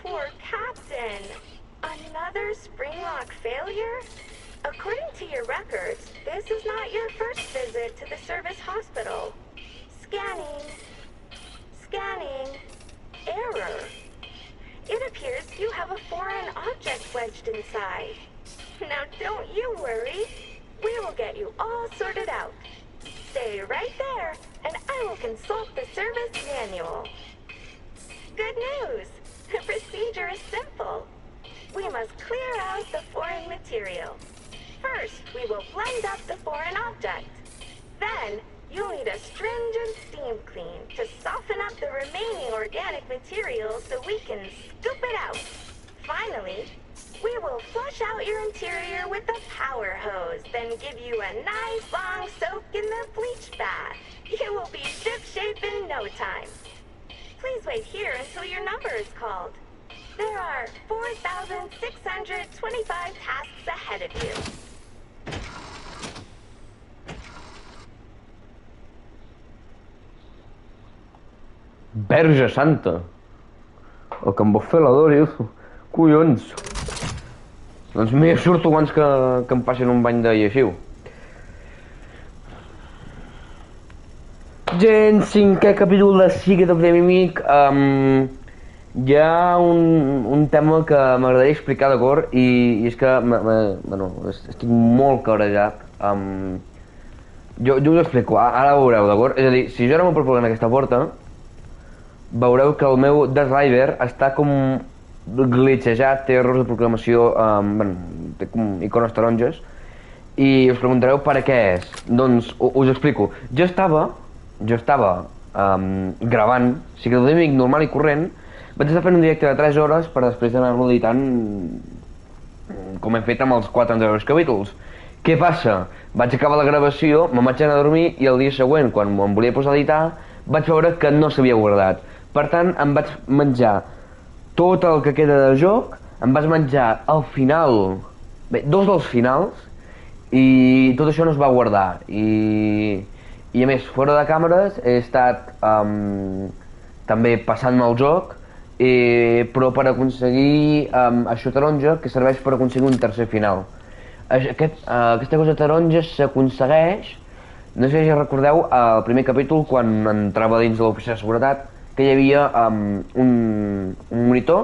Poor Captain. Another Springlock failure? According to your records, this is not your first visit to the service hospital. Scanning. Error. It appears you have a foreign object wedged inside. Now don't you worry. We will get you all sorted out. Stay right there, and I will consult the service manual. Good news! The procedure is simple. We must clear out the foreign material. First, we will blend up the foreign object. Then, you'll need a stringent steam clean to soften up the remaining organic material so we can scoop it out. Finally, we will flush out your interior with a power hose, then give you a nice long soak in the bleach bath. You will be shipshape in no time. Please wait here until your number is called. There are 4,625 tasks ahead of you. Verge Santa! El que em vol fer la Dori, collons! Doncs mira, surto abans que em passin un bany de lleixiu. Gent, 5è capítol de Secret of the Mimic. Hi ha un tema que m'agradaria explicar, d'acord? I és que, bueno, estic molt cabrejat. Jo us ho explico, ara ho veureu, d'acord? És a dir, si jo ara m'apropo en aquesta porta, veureu que el meu driver està com glitchejat, té errors de proclamació, té com icones taronges, i us preguntareu per a què és. Doncs us explico. Jo estava gravant Secret of the Mimic normal i corrent. Vaig estar fent un directe de 3 hores per després anar-lo editant com hem fet amb els 4 anteriors capítols. Què passa? Vaig acabar la gravació, me'n vaig anar a dormir i el dia següent, quan em volia posar a editar, vaig veure que no s'havia guardat. Per tant, em vaig menjar tot el que queda del joc, em vaig menjar al final, bé, 2 dels finals, i tot això no es va guardar. I a més, fora de càmeres, he estat també passant-me el joc, però per aconseguir això taronja, que serveix per aconseguir un tercer final. Aquesta cosa taronja s'aconsegueix, no sé si recordeu, al primer capítol, quan entrava dins de l'oficina de seguretat, que hi havia un monitor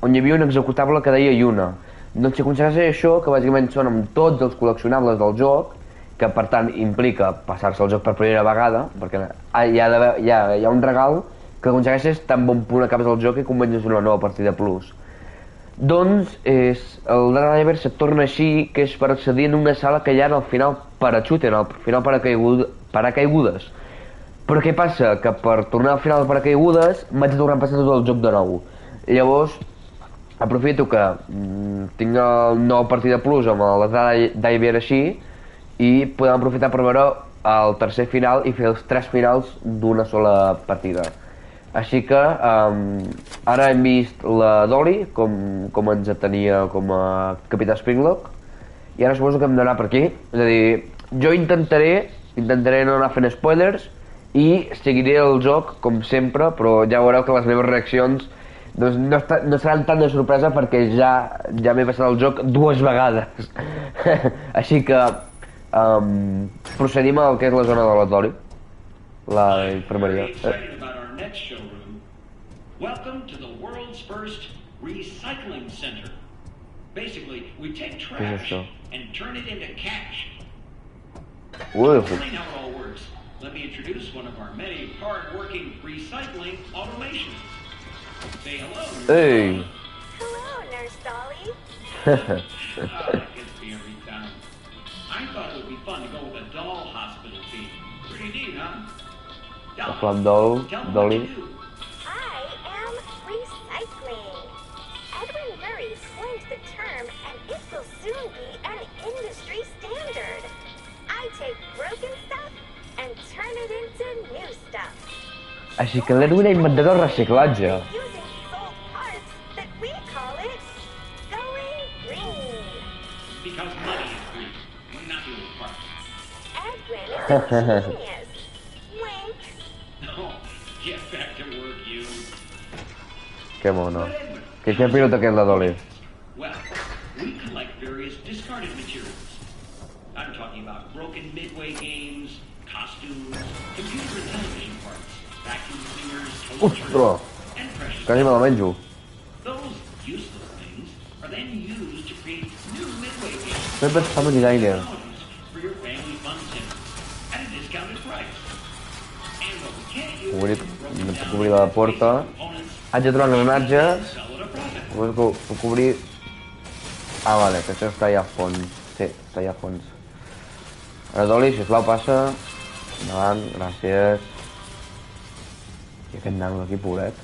on hi havia un executable que deia Yuna. Doncs si aconsegueix això, que bàsicament són amb tots els col·leccionables del joc, que per tant implica passar-se el joc per primera vegada, perquè hi ha un regal que aconsegueixes tan bon punt acabes el joc i comences una nova partida plus. Doncs el driver se't torna així, que és per accedir en una sala que hi ha al final parachute, al final paracaigudes. Però què passa? Que per tornar al final paracaigudes m'haig de tornar a passar tot el joc de nou. Llavors aprofito que tinc una nova partida plus amb el driver així i podem aprofitar per veure el tercer final i fer els 3 finals d'una sola partida. Així que ara hem vist la Dolly, com ens tenia com a capità Springlock, i ara suposo que hem d'anar per aquí. És a dir, jo intentaré no anar fent spoilers i seguiré el joc com sempre, però ja veureu que les meves reaccions doncs, no seran tan de sorpresa perquè ja m'he passat el joc 2 vegades. Així que procedim al que és la zona de la Dolly, la infermeria. Next showroom. Welcome to the world's first recycling center. Basically, we take trash and turn it into cash. Whoa. To explain how it all works, let me introduce one of our many hard-working recycling automations. Say hello. Hey. Hello, Nurse Dolly. That gets me every time. I thought it would be fun to go with a doll hospital theme. Pretty neat, huh? A flat doll, Dolly. I am recycling. Edwin Murray coined the term, and it will soon be an industry standard. I take broken stuff and turn it into new stuff. Així que l'Edwin ha inventat el reciclatge. Using sold parts that we call it going green. Because money is green, not the old parts. Edwin is a genius. Oh, get back to work, you. Que mono. Que pilota aquest la Dolly. Well, we collect various discarded materials. I'm talking about broken Midway games, costumes, computer and television parts, vacuum cleaners, Ostres! toasters, and precious Quasi me la menjo. Those useless things are then used to create new Midway games Sempre es fa venir d'aire. for your family fun center at a discounted price. And what we can't use Obrir, is broken no puc down obrir la porta. components Haig de trobar engranatges. sell at a profit. Puc obrir... Ah, vale, que això està allà a fons. Sí, està allà a fons. Ara, Dolly, sisplau, passa. Endavant, gràcies. I aquest nano aquí, pobret.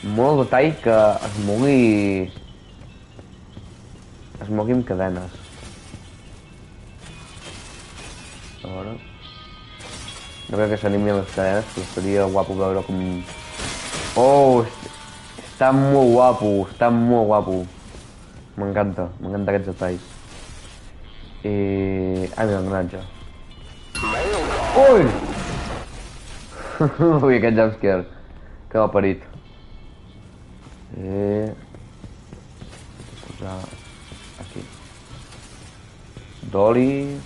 Molt el detall que es mogui... Es mogui amb cadenes. A veure... No crec que s'animi a les cadenes, però seria guapo veure com... Oh! Està molt guapo, està molt guapo. M'encanta aquests detalls. Ah, mira, l'engranatge. Ui! Ui, aquest jumpscare. Que m'ha parit. Posar... Aquí. Dolly...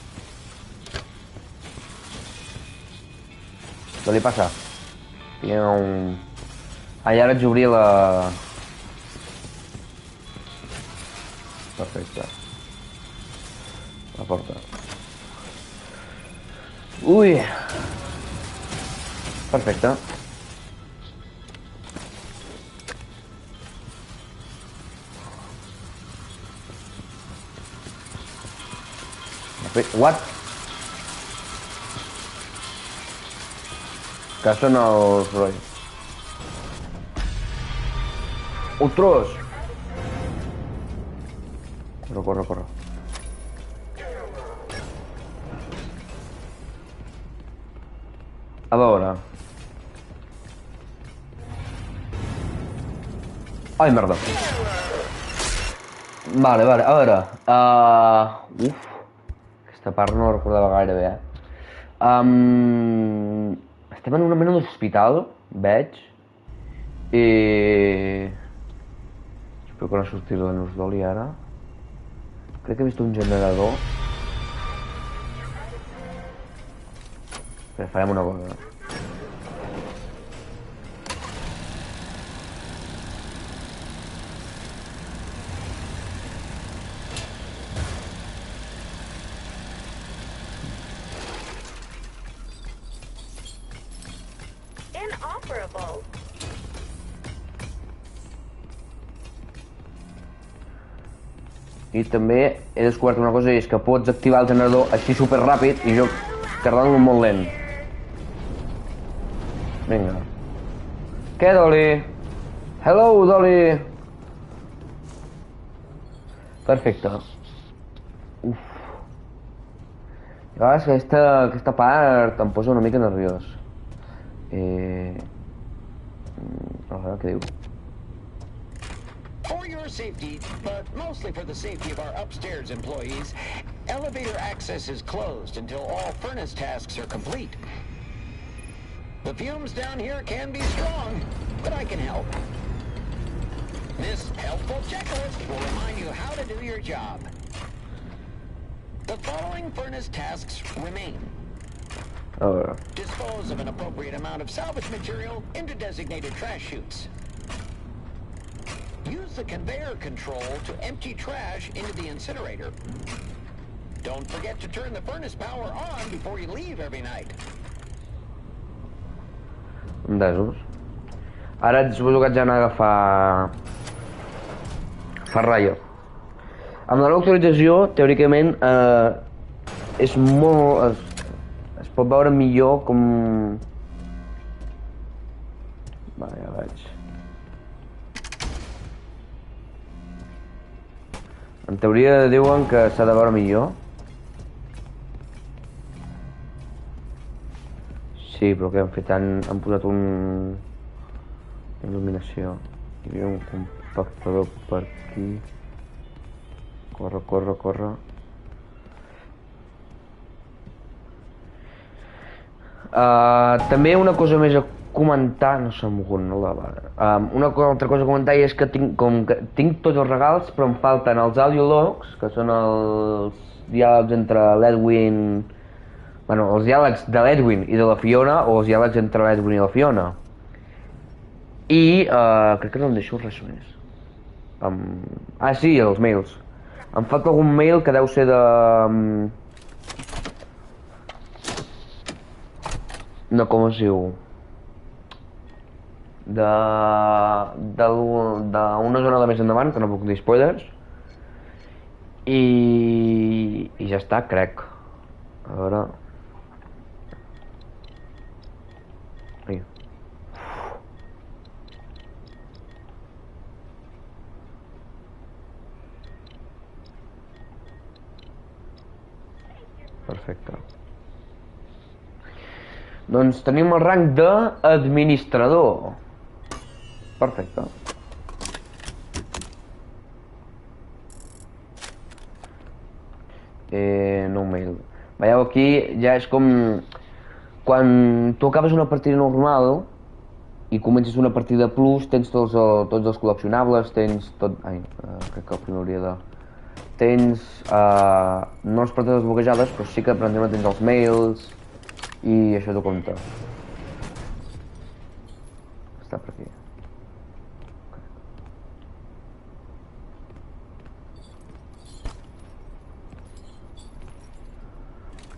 Dolly, passa. Tinc un... Ah, i ara haig d'obrir la... Perfecte. La porta. Ui! Perfecte. What? Que són els sorolls. Ostres! Corre. A veure... Ai, merda. Vale, a veure... Uf... Aquesta part no la recordava gaire bé, Estem en una mena d'hospital, veig... I... Espero que no surti la Nus Dolly ara. Crec que he vist un generador. Però farem una cosa. Inoperable. I també he descobert una cosa, i és que pots activar el generador així super ràpid i jo tardant-lo molt lent. Vinga. Què, Dolly? Hello, Dolly! Perfecte. Uf. A vegades aquesta part em posa una mica nerviós. A veure què diu. For your safety, but mostly for the safety of our upstairs employees, elevator access is closed until all furnace tasks are complete. The fumes down here can be strong, but I can help. This helpful checklist will remind you how to do your job. The following furnace tasks remain. A veure. Dispose of an appropriate amount of salvage material into designated trash chutes. Use the conveyor control to empty trash into the incinerator. Don't forget to turn the furnace power on before you leave every night. Entesos. Ara suposo que haig d'anar a agafar... Ferraio. Amb la nova actualització, teòricament, és molt... Es pot veure millor com... Vale, ja veig. En teoria diuen que s'ha de veure millor. Sí, però què han fet? Han posat il·luminació. Hi havia un compactador per aquí. Corre. També una cosa més a comentar, no s'ha mogut, no la va. Altra cosa a comentar és que tinc tots els regals, però em falten els audiologs, que són els diàlegs entre l'Edwin... Bueno, els diàlegs de l'Edwin i de la Fiona, o els diàlegs entre l'Edwin i la Fiona. I crec que no em deixo res més. Sí, els mails. Em falta algun mail que deu ser de... No, com es diu? D'una zona de més endavant, que no puc dir spoilers. I ja està, crec. A veure... Ai. Perfecte. Doncs tenim el rang d'administrador. Perfecte. No mail. Veieu, aquí ja és com... Quan tu acabes una partida normal i comences una partida plus, tens tots els col·leccionables, tens tot... crec que el primer hauria de... Tens... no les partides desbloquejades, però sí que, per exemple, tens els mails... I això t'ho compta. Està per aquí.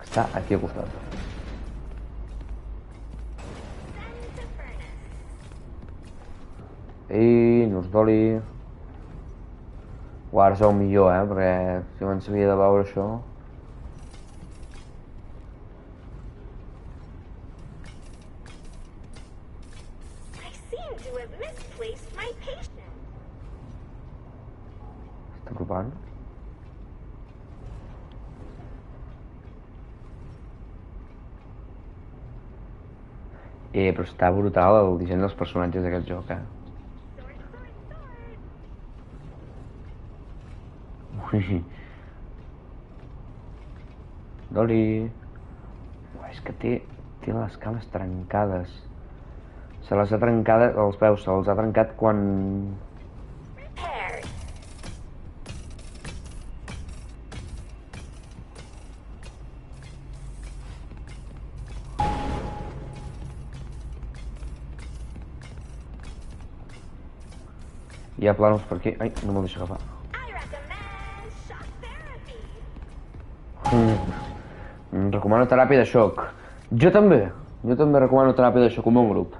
Està aquí al costat. Ei, no us doli. Ara és el millor, perquè si me'n sabia de veure això... Està apropant. Però està brutal el disseny dels personatges d'aquest joc, Ui. Doli. És que té les cales trencades. Se les ha trencat, els peus, se les ha trencat quan... Hi ha plànols per aquí. Ai, no me'l deixa agafar. Recomano teràpia de xoc. Jo també recomano teràpia de xoc, un bon grup.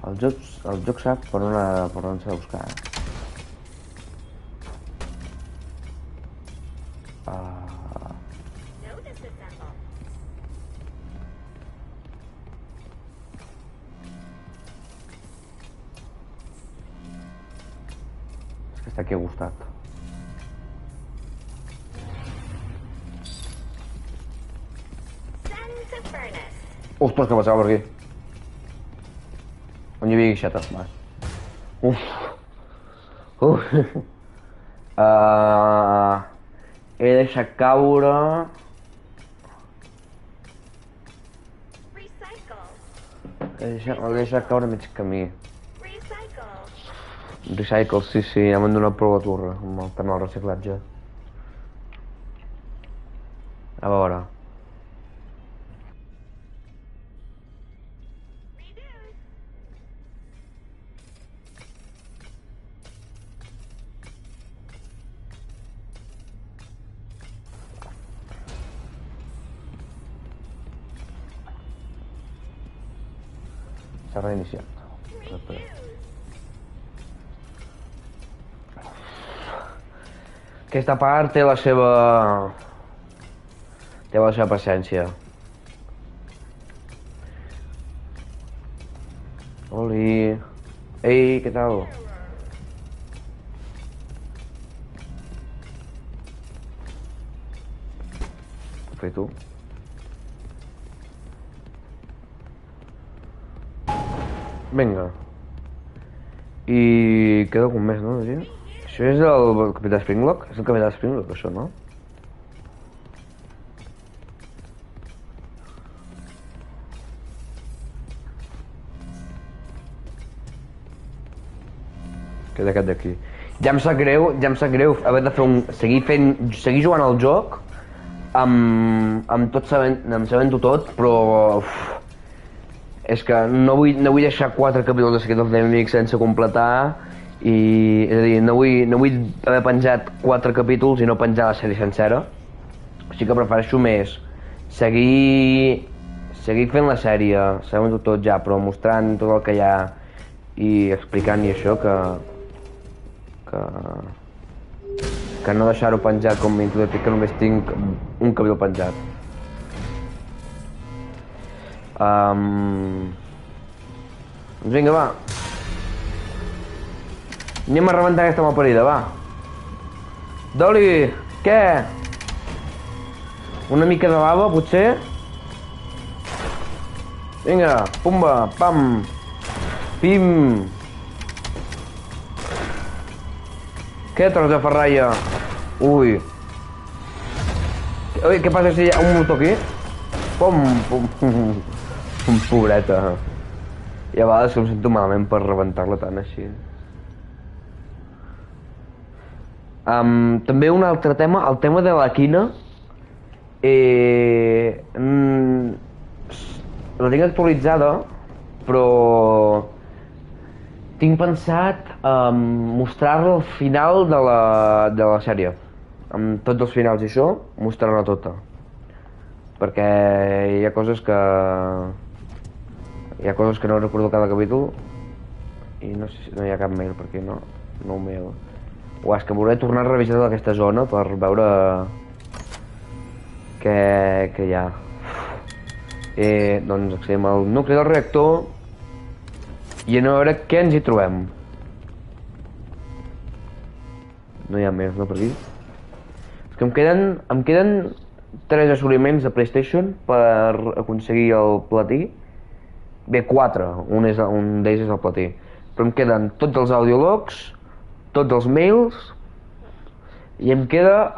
El joc sap per on s'ha de buscar. Està aquí al costat. Ostres, que passava per aquí. On hi havia guixetes, va. He deixat caure... L'he deixat caure a mig camí. Recycle, sí, ja m'han donat prou la turra amb el tema del reciclatge. A veure... S'ha reiniciat. Aquesta part té la seva paciència. Oli. Ei, què tal? Què fas tu? Vinga. I queda algun més, no? Això és el Capità Springlock? És el Capità Springlock, això, no? Queda aquest d'aquí. Ja em sap greu haver de fer seguir jugant al joc amb tot sabent-ho tot, però és que no vull deixar 4 capítols de Secret of the Mimic sense completar i, és a dir, no vull haver penjat 4 capítols i no penjar la sèrie sencera, així que prefereixo més seguir fent la sèrie, sabent-ho tot ja, però mostrant tot el que hi ha i explicant i això que no deixar-ho penjat com Into the Peak, que només tinc un capítol penjat. Doncs vinga, va. Anem a rebentar aquesta malparida, va. Dolly, què? Una mica de lava, potser? Vinga, pumba, pam, pim. Què, tros de ferralla? Ui. Ui, què passa si hi ha un motor aquí? Pum, pum. Pobreta. I a vegades em sento malament per rebentar-la tant així. També un altre tema, el tema de la quina. La tinc actualitzada, però tinc pensat mostrar-la al final de la sèrie. Amb tots els finals i això, mostrar-la tota. Perquè hi ha coses que no recordo cada capítol i no sé si no hi ha cap mail per aquí, no mail. És que voldré tornar a revisar tota aquesta zona per veure què hi ha. Doncs accedim al nucli del reactor i anem a veure què ens hi trobem. No hi ha més, no, per aquí? És que em queden 3 assoliments de PlayStation per aconseguir el platí. Bé, 4, un d'ells és el platí. Però em queden tots els audiologs, tots els mails, i em queda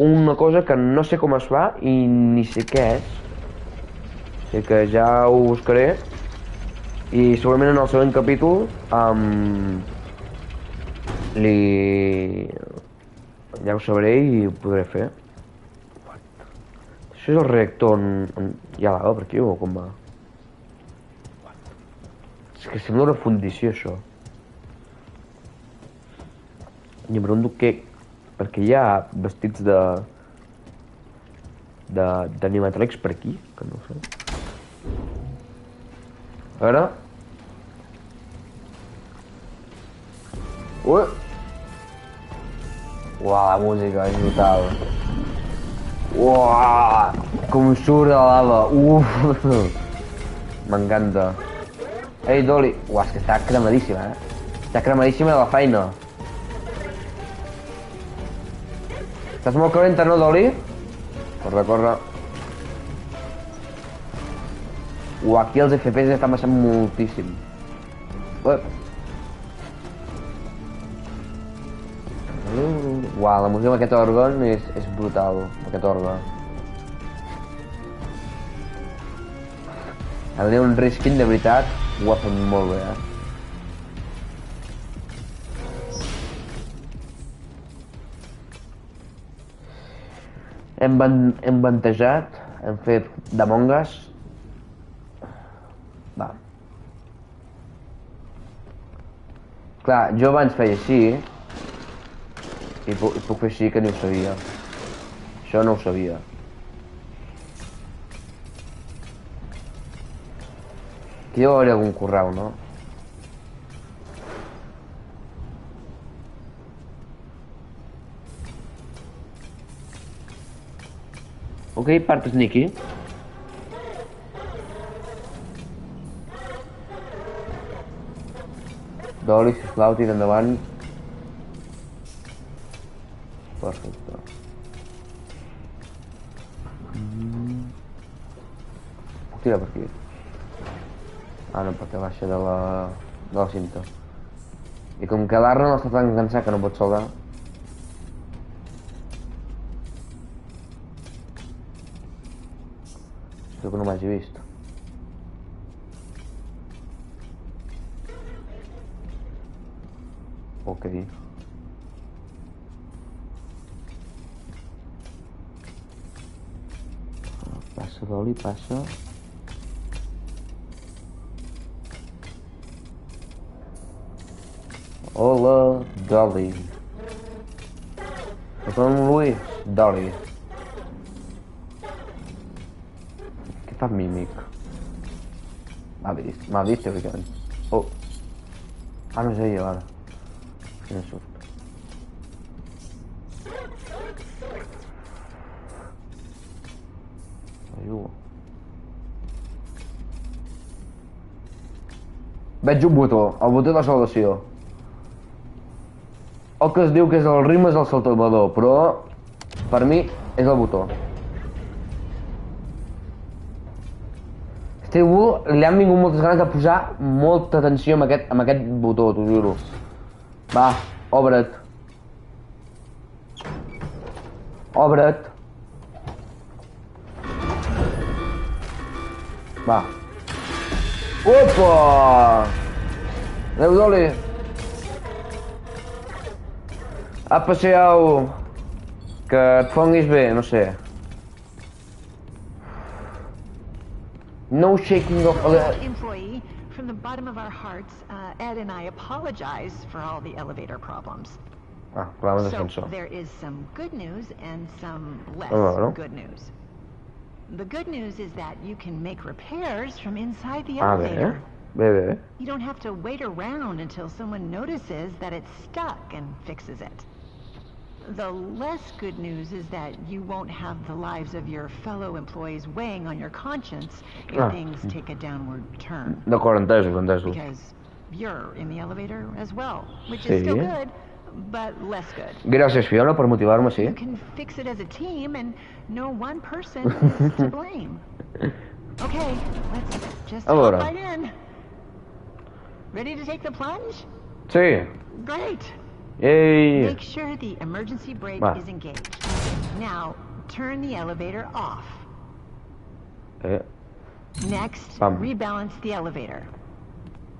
una cosa que no sé com es fa i ni sé què és. Així que ja ho buscaré. I segurament en el següent capítol ja ho sabré i ho podré fer. Això és el reactor on hi ha lava per aquí o com va? És que sembla una fundició, això. I em pregunto perquè hi ha vestits d'animatrònics per aquí, que no ho sé. A veure... Ui! Uau, la música és brutal. Uau! Com surt de la lava. Uf! M'encanta. Ei, Dolly! Uau, és que està cremadíssima, Està cremadíssima de la feina. Estàs molt calenta, no, Dolly? Corre. Uau, aquí els FPS estan baixant moltíssim. Uau, la música d'aquest òrgan és brutal, aquest òrgan. El Leon Riskin, de veritat, ho ha fet molt bé, Hem bantejat, hem fet d'Among Us. Va. Clar, jo abans feia així i puc fer així que ni ho sabia. Això no ho sabia. Aquí deu haver algun correu, no? Ok, part sneaky. Dolly, sisplau, tira endavant. Perfecte. Puc tirar per aquí? Ah, no, perquè baixa de la cinta. I com que l'Arnold està tan cansat que no pot soldar... Espero que no m'hagi vist. Ok. Passa d'oli, passa... Hola, Dolly. No sono lui? Dolly. Che fa Mimic? M'ha vist teòricament. Oh. Ah, no és ella, ara. Quina sort. Ajuda. Veig un botó, el botó de la salvació. El que es diu que és el ritme és el saltador, però per mi és el botó. Li han vingut moltes ganes de posar molta atenció amb aquest botó, t'ho juro. Va, obre't. Obre't. Va. Opa! Adéu, Dolly. Apa, Xiao. Que et fonguis bé, no sé. No shaking of... Employee, from the bottom of our hearts, Ed and I apologize for all the elevator problems. Ah, clar, So d'ascensor. there is some good news and some less no? good news. The good news is that you can make repairs from inside the Ah, bé. elevator. Bé. You don't have to wait around until someone notices that it's stuck and fixes it. The less good news is that you won't have the lives of your fellow employees weighing on your conscience if Ah. things take a downward turn. D'acord, entesos. Because you're in the elevator as well, which Sí. is still good, but less good. Gràcies, Fiona, per motivar-me, sí. You can fix it as a team, and no one person is to blame. Okay, let's just A hop veure. right in. Ready to take the plunge? Sí. Great. Ei. Make sure the emergency brake Va. is engaged. Now, turn the elevator off. Next, Pam. rebalance the elevator.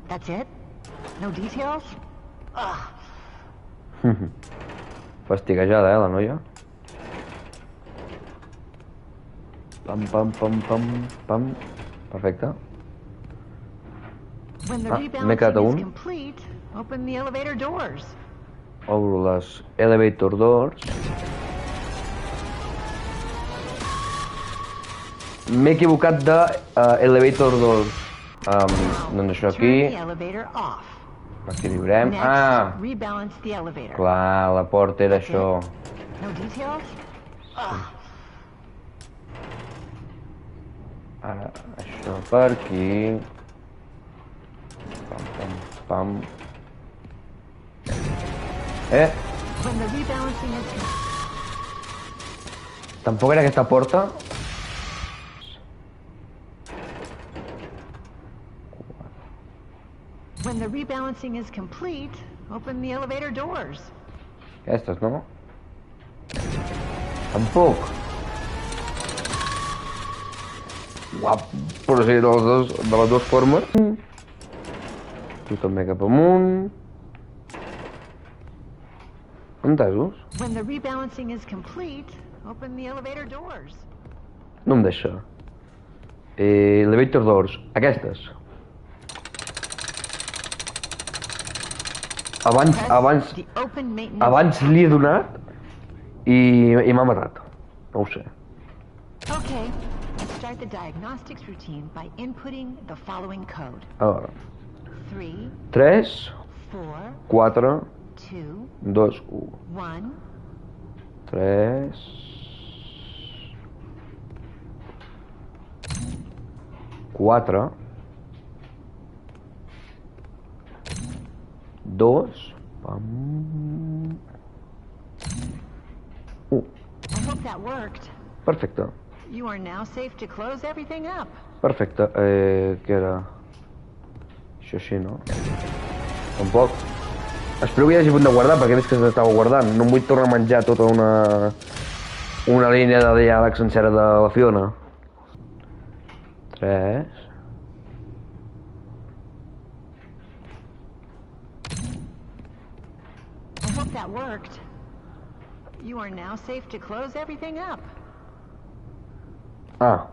That's it? No details? Ugh. Fastiguejada, la noia. Pam. Perfecte. When the Ah, m'he quedat a rebalancing un. is complete, open the elevator doors. Obro les elevator doors. M'he equivocat de elevator doors. Doncs això Turn the aquí. elevator off. L'equilibrem. Next, Ah, rebalance the elevator. clar, la porta era That's això. it? No details? Ara, això per aquí. Pam. When the rebalancing is Tampoc era aquesta porta. When the rebalancing is complete, open the elevator doors. Aquestes, no? Tampoc. Guap, però sí, de les dues formes. Tu també cap amunt. Entesos? When the rebalancing is complete, open the elevator doors. No em deixa. Elevator doors. Aquestes. Abans The open maintenance. abans li he donat i m'ha matat. No ho sé. Okay, let's start the diagnostics routine by inputting the following code. A veure. 3, 3, 4, 4, 2, 2, 1. 1. 3... 4... 2... Pam... 1. I hope that worked. Perfecte. You are now safe to close everything up. Perfecte. Què era? Això sí, no? Tampoc. Espero que hi hagi punt de guardar, perquè he vist que s'estava guardant. No em vull tornar a menjar tota una línia de diàleg sencera de la Fiona. 3... I hope that worked. You are now safe to close everything up. Ah.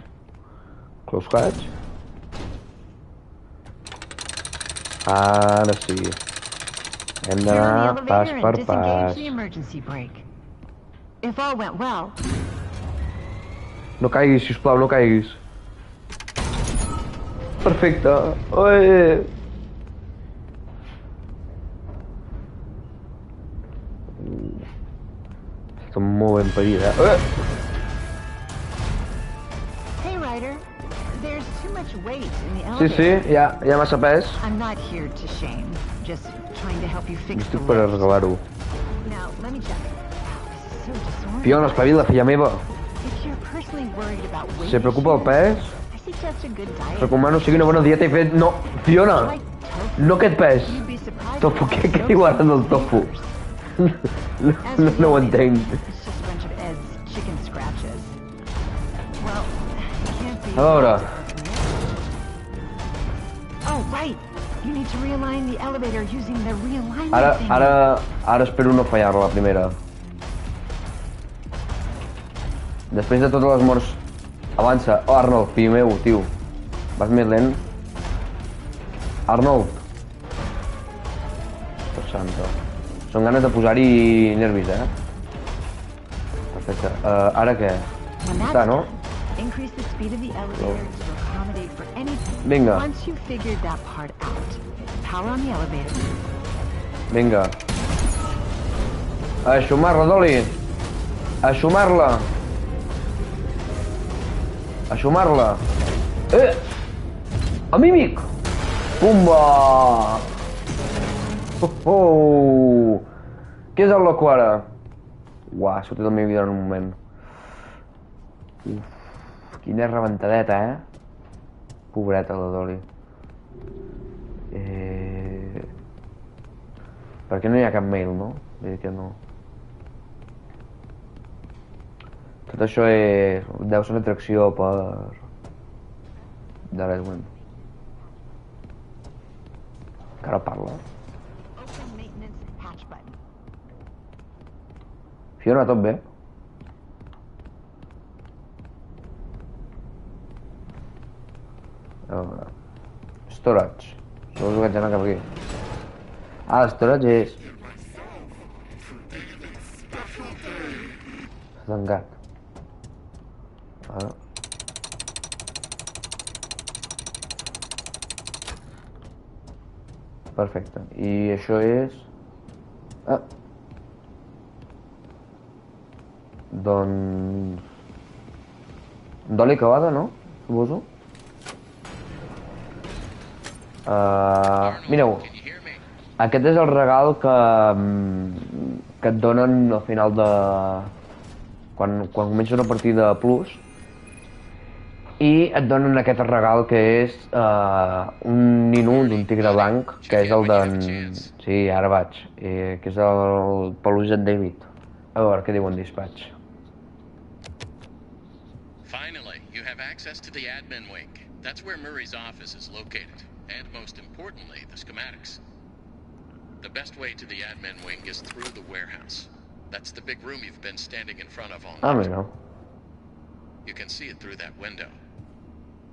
Close hatch. Ara sí. Hem Turn on d'anar the pas elevator per and disengage pas. the emergency brake. If all went well, No caiguis, sisplau, no caiguis. Perfecte. Oi! Està molt ben parida. hey Ryder, there's too much weight in the Sí, elevator. sí, hi ha massa pes. I'm not here to shame, just trying to help you fix the Estic per lift. arreglar-ho. Now, let me check. Wow, this is so disorganized. Fiona, espavila, filla meva. If you're personally worried about weight Si et preocupa el issues, pes, I suggest a good diet. recomano seguir una bona dieta i fet... No, Fiona! Like tofu. No aquest pes. You'd be surprised Tofu, at què how diu ara del those tofu? flavors. As No, for no ho the elevator, entenc. It's just a bunch of Ed's chicken scratches. Well, it can't be. A veure. Oh, right. You need to realign the elevator using the realignment thing. Ara espero no fallar-la, la primera. Després de totes les morts... Avança. Oh, Arnold, fill meu, tio. Vas més lent. Arnold. Per santa. Són ganes de posar-hi nervis, Perfecte. Ara què? When that's Està, no? done, increase the speed of the elevator to accommodate for anything. Vinga. Once you've figured that part out, power on the elevator. Vinga. A xumar-la, Dolly. A xumar-la. A xumar-la. A mímic. Pumba. Què és el loco ara? Uah, ha sortit la meva vida en un moment. Uf, quina rebentadeta, Pobreta la Dolly. Per què no hi ha cap mail, no? Vull dir que no. Tot això deu ser una atracció per... de Redwin. Encara parla. Open maintenance hatch button. Fiona, tot bé? A veure... Storage. Suposo que haig d'anar cap aquí. Ah, storage és... S'ha tancat. Ara... Perfecte. I això és... Ah! Doncs... Dolly acabada, no? Suposo. Mireu. Aquest és el regal que et donen al final de... Quan comença una partida plus. I et donen aquest regal que és un ninu d'un tigre blanc, que és el d'en... Sí, ara vaig. Que és el peluix en David. A veure, què diu en dispatch? Finally, you have access to the admin wing. That's where Murray's office is located. And most importantly, the schematics. The best way to the admin wing is through the warehouse. That's the big room you've been standing in front of all Ah, night. mira. You can see it through that window.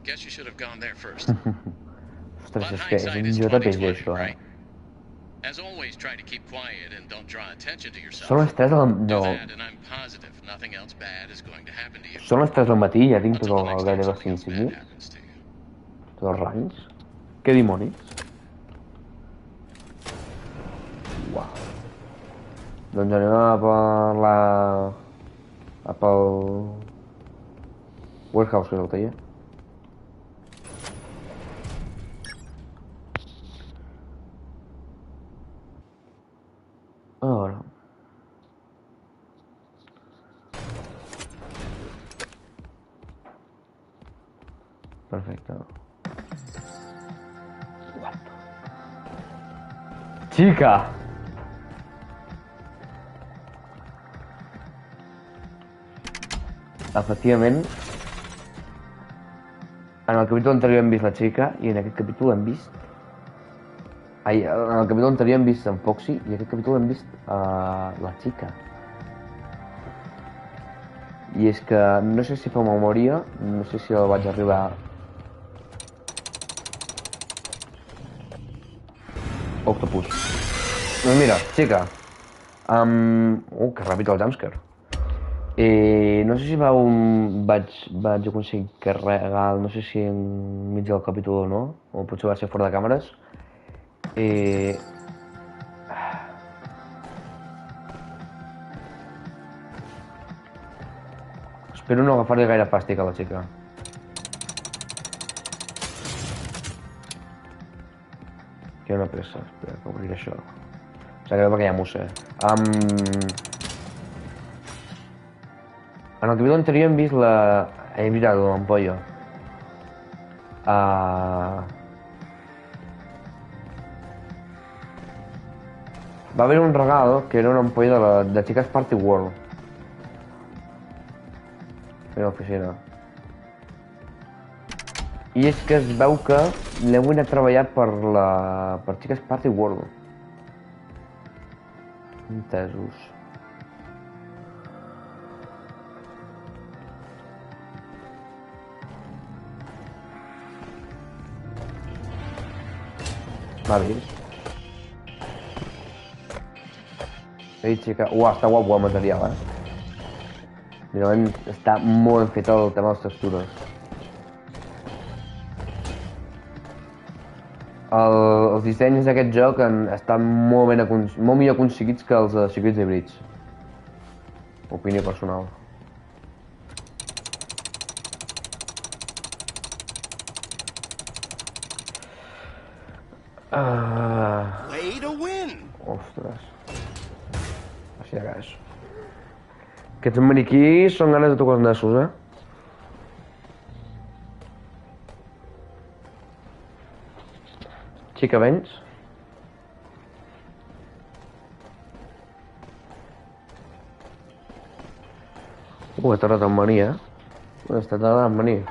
Guess you should have gone there first. Ostres, But és que és hindsight un is JPG, 20/20, això, right? As always, try to keep quiet and don't draw attention to yourself. Són les 3 del... Do No. that, and I'm positive nothing else bad is going to happen to you. Són les 3 del matí i ja tinc tot Until the el next time gairebé something else bad finit. happens to you. Tots els ranys. Què dimonis? Uau. Doncs anem a per la... a pel... warehouse, que és el taller. A veure... Perfecte. What? Chica! Efectivament, en el capítol anterior hem vist la xica i en aquest capítol hem vist... Ai, en el capítol anterior hem vist en Foxy i en aquest capítol hem vist la xica. I és que no sé si fa memòria, no sé si el vaig arribar... Octopus. Doncs mira, xica. Que ràpid el jumpscare. No sé si vaig aconseguir carregar, no sé si enmig del capítol o no, o potser va ser fora de càmeres. Espero no agafar-li gaire fàstic a la xica. Aquí hi ha una pressa, espera, que obriré això. S'ha quedat perquè ja m'ho sé. En el capítol anterior hem vist la... He mirat l'ampolla. Va haver un regal que era una ampolla de Chica's Party World. A l'oficina. I és que es veu que l'hem anat a treballar per Chica's Party World. Entesos. M'ha vist? Ei, xica. Uau, està guapo el material, Mira, està molt ben fet el tema de les textures. Els dissenys d'aquest joc estan molt millor aconseguits que els de Secrets de Bridge. Opinió personal. Way to win! Ostres. Així de gas. Aquests maniquís són ganes de tocar els nassos, Xica, vens? Ha tardat en venir, Està tardant en venir.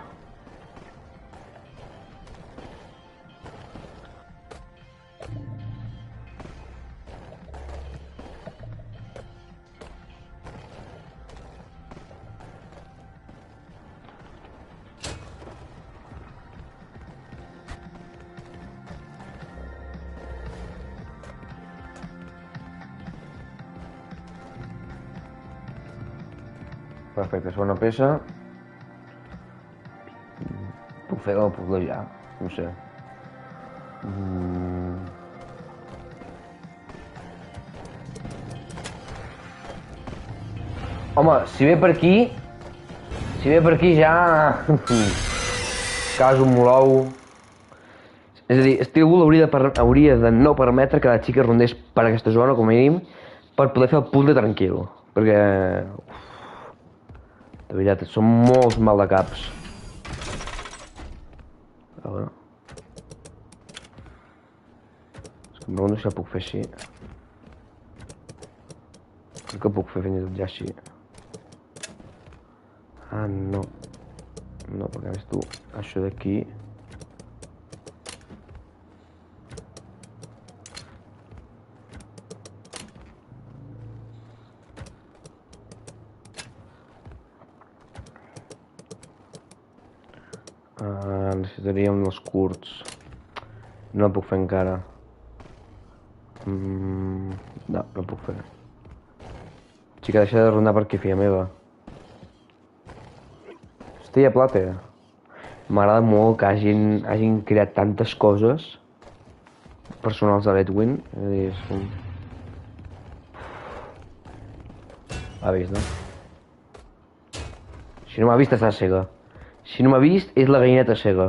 Perfecte, segona peça. Puc fer o puc lejar? No sé. Home, si ve per aquí ja... Caso un molou. És a dir, Steelwood hauria de no permetre que la xica rondés per aquesta zona, com a mínim, per poder fer el puzzle tranquil. Perquè... De veritat, són molts maldecaps. A veure... És que em pregunto si el puc fer així. Crec que puc fer fins i tot ja així. No. No, perquè a més tu, això d'aquí... Necessitaríem els curts. No el puc fer encara. No, no el puc fer. Xica, deixa de rondar per aquí, filla meva. Hòstia, plata. M'agrada molt que hagin creat tantes coses personals de Redwin. És a dir, és un... Ha vist, no? Si no m'ha vist, està cega. Si no m'ha vist, és la gallineta cega.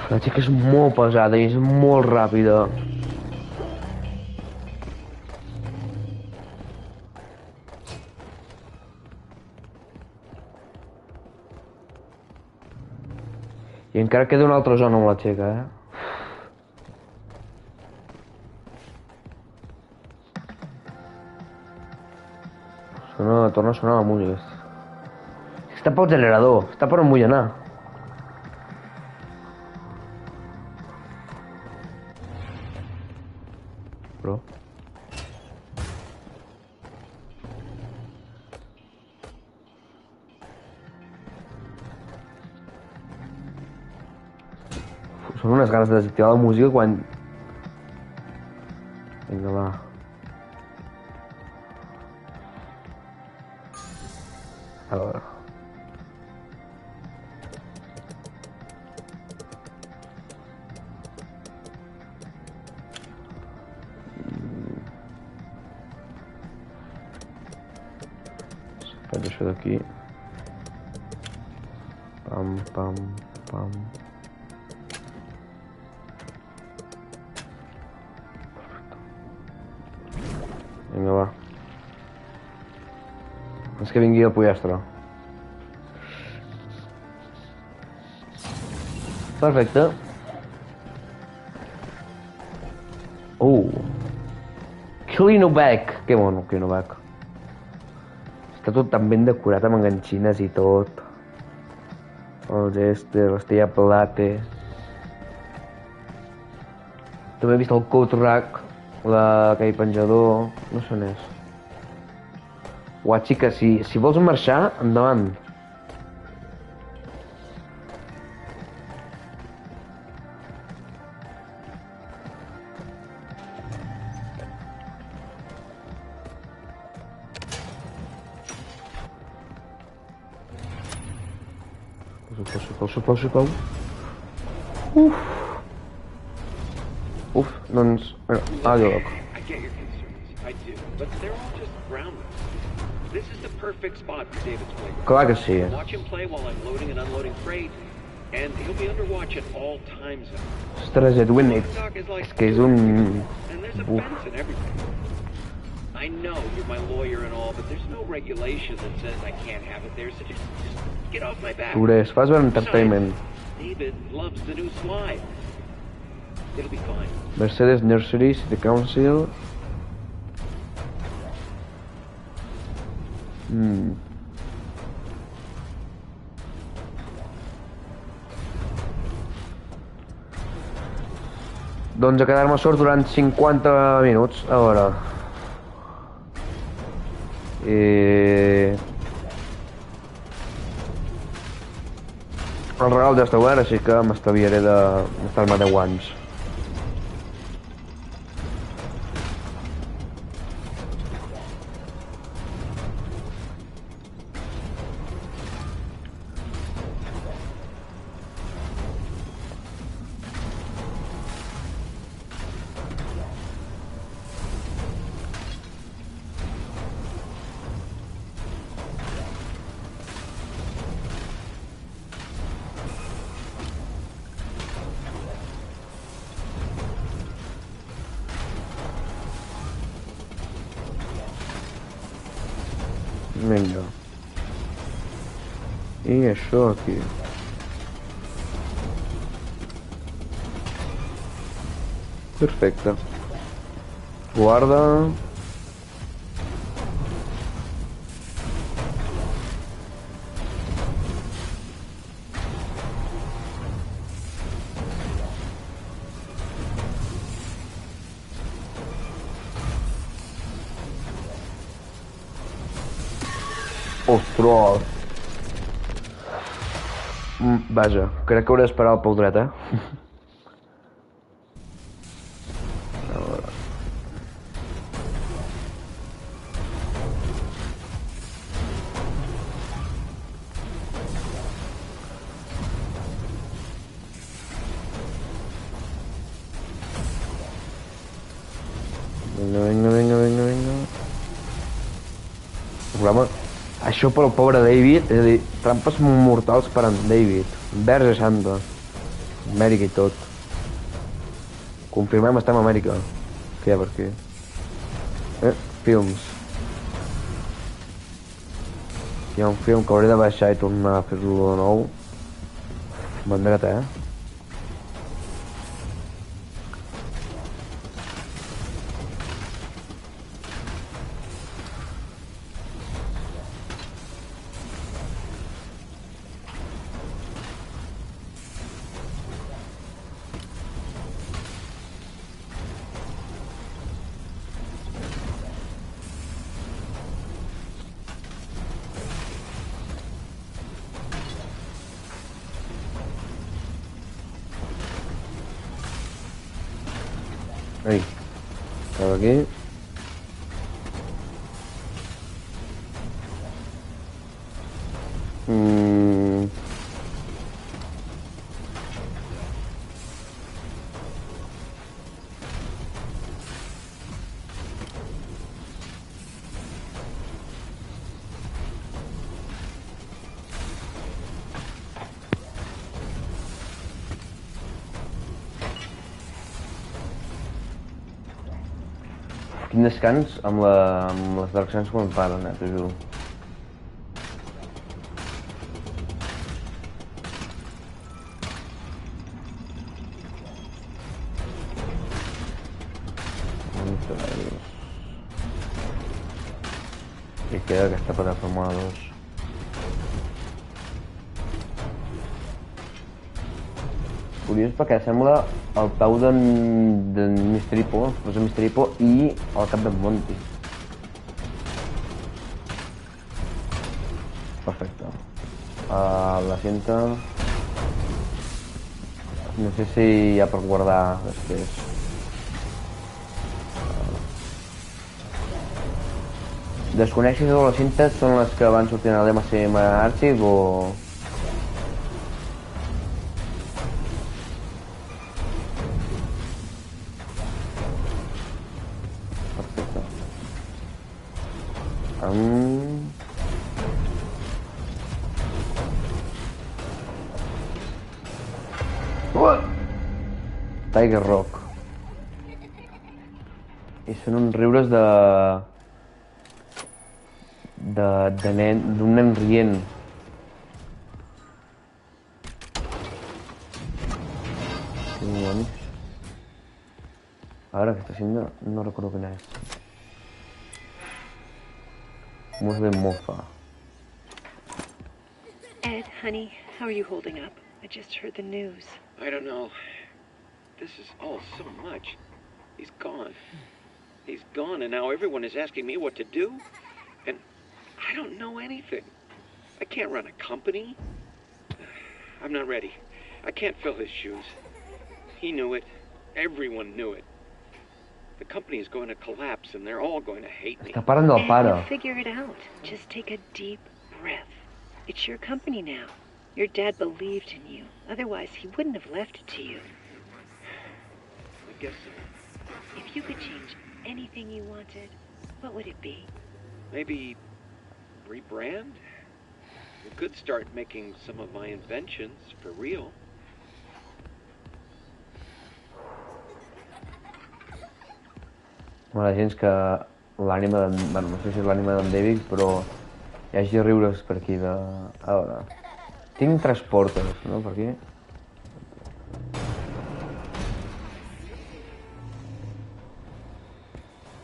La xica és molt pesada i és molt ràpida. I encara queda una altra zona amb la xica, Torna a sonar la música. Està pel generador, està per on vull anar. Però... Són unes ganes de desactivar la música quan... Vinga, va. A veure. Faig això d'aquí. Pam, pam, pam. Vinga, va. És que vingui el pollastre. Perfecte. Cleanoback. Que mono, Cleanoback. Està tot tan ben decorat amb enganxines i tot. Els l'estella plate. També he vist el coat rack, aquell penjador, no sé on és. Uah, xica, si vols marxar, endavant. Sisplau. Uf, doncs... Adiós. I get your concerns. I do. But they're all just groundless. This is the perfect spot for David's playground. Clar que sí. Watch him play while I'm loading and unloading freight, and he'll be under watch at all times. Ostres, Edwin, és que és un... And there's a fence and everything. I know you're my lawyer and all, but there's no regulation that says I can't have it there, so just get off my back. Progrés, fas ben entertainment. David loves the new slide. It'll be fine. Mercedes Nursery, City Council... Doncs a quedar-me sord durant 50 minuts, a veure... El regal ja està obert, així que m'estalviaré d'estar-me 10 anys. Vinga. I això aquí. Perfecte. Guarda. Ostres! Vaja, crec que hauré d'esperar el pou dret, Vinga. Programa... Això per al pobre David, és a dir, trampes mortals per en David. Verge santa. Amèrica i tot. Confirmem, estem a Amèrica. Què hi ha per aquí? Films. Hi ha un film que hauré de baixar i tornar a fer-lo de nou. Bandera, Ei, estava aquí. Quin descans amb les direccions quan paren, t'ho juro. I queda aquesta plataforma 2. Curiós perquè sembla el peu d'en Mr. Hippo, el professor Mr. Hippo i el cap d'en Monty. Perfecte. La cinta... No sé si hi ha per guardar després. Desconec si totes les cintes són les que van sortir a l'MCM Archive o... Perfecte. Tiger Rock. I són uns riures d'un nen rient. Ara aquesta cinta no recordo quina és. Mos de mofa. Ed, honey, how are you holding up? I just heard the news. I don't know. This is all so much. He's gone. He's gone, and now everyone is asking me what to do. And I don't know anything. I can't run a company. I'm not ready. I can't fill his shoes. He knew it. Everyone knew it. The company is going to collapse, and they're all going to hate me. Està parlant del pare. You'll figure it out. Just take a deep breath. It's your company now. Your dad believed in you. Otherwise, he wouldn't have left it to you. I guess so. If you could change anything you wanted, what would it be? Maybe rebrand? We could start making some of my inventions for real. La gent que l'ànima d'en... Bueno, no sé si és l'ànima d'en David, però hi hagi riures per aquí de... A veure... Tinc 3 portes, no? Per aquí.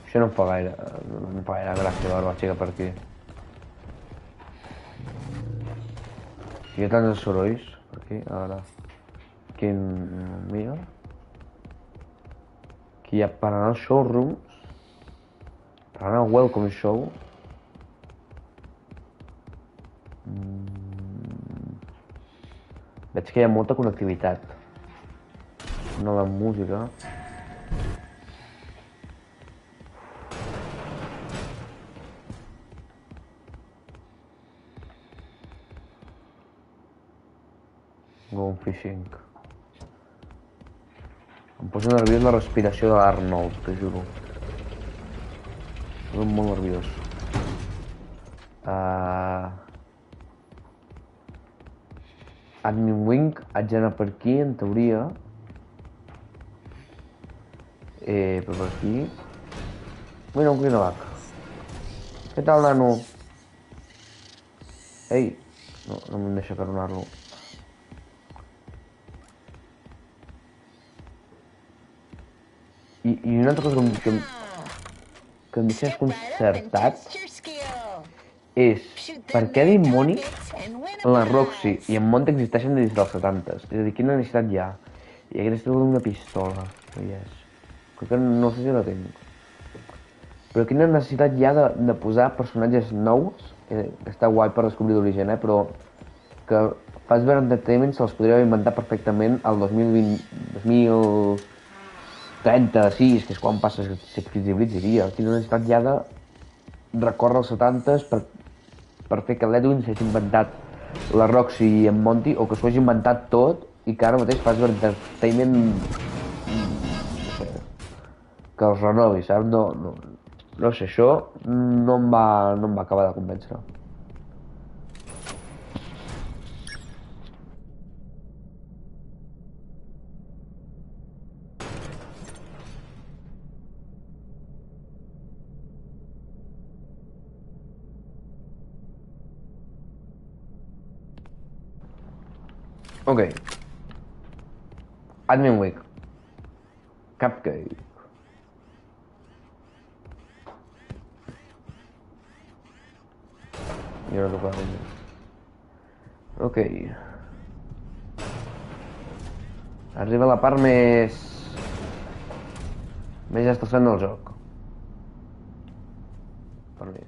Això no em fa gaire... No em fa gaire gràcia veure la xica per aquí. Hi ha tants de sorolls per aquí, a veure... Quin... Mira... Aquí hi ha per anar als showrooms... Per anar al Welcome Show... Veig que hi ha molta connectivitat. Nova música... Go fishing. Em posa nerviós la respiració de l'Arnold, t'ho juro. Soc molt nerviós. Admin Wing, haig d'anar per aquí, en teoria. Però per aquí... Mira, un Clinovac. Què tal, nano? Ei! No em deixa caronar-lo. I una altra cosa que em deixa desconcertat és per què dimonis la Roxy i en Monty existeixen des dels 70s? És a dir, quina necessitat hi ha? I aquesta és una pistola, no hi és. Crec que no sé si la tinc. Però quina necessitat hi ha de posar personatges nous, que està guai per descobrir d'origen, però que Fazbear Entertainment se'ls podria inventar perfectament al 2036, que és quan passa Secrets i Blitz, diria. Quina necessitat hi ha de recórrer als 70s per fer que l'Edwin s'hagi inventat la Roxy i en Monty, o que s'ho hagi inventat tot i que ara mateix Fazbear Entertainment que els renovi, saps? No sé, això no em va acabar de convèncer. Ok. Admin Week. Cupcake. I ara toca vendre. Ok. Arriba la part més estressant del joc. Per mi.